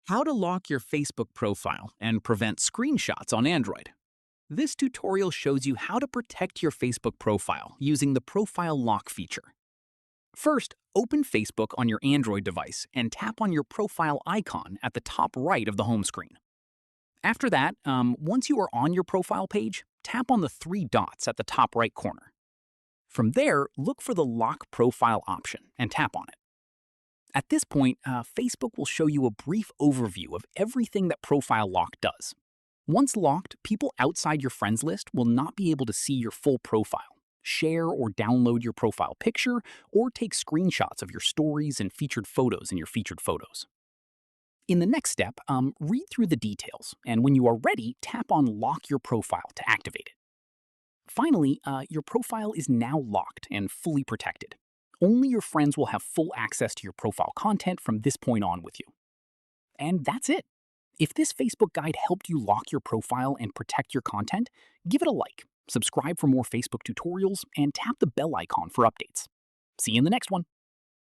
How to lock your Facebook profile and prevent screenshots on Android. This tutorial shows you how to protect your Facebook profile using the Profile Lock feature. First, open Facebook on your Android device and tap on your profile icon at the top right of the home screen. After that, once you are on your profile page, tap on the three dots at the top right corner. From there, look for the Lock Profile option and tap on it. At this point, Facebook will show you a brief overview of everything that Profile Lock does. Once locked, people outside your friends list will not be able to see your full profile, share or download your profile picture, or take screenshots of your stories and featured photos in your featured photos. In the next step, read through the details, and when you are ready, tap on Lock Your Profile to activate it. Finally, your profile is now locked and fully protected. Only your friends will have full access to your profile content from this point on with you. And that's it. If this Facebook guide helped you lock your profile and protect your content, give it a like, subscribe for more Facebook tutorials, and tap the bell icon for updates. See you in the next one.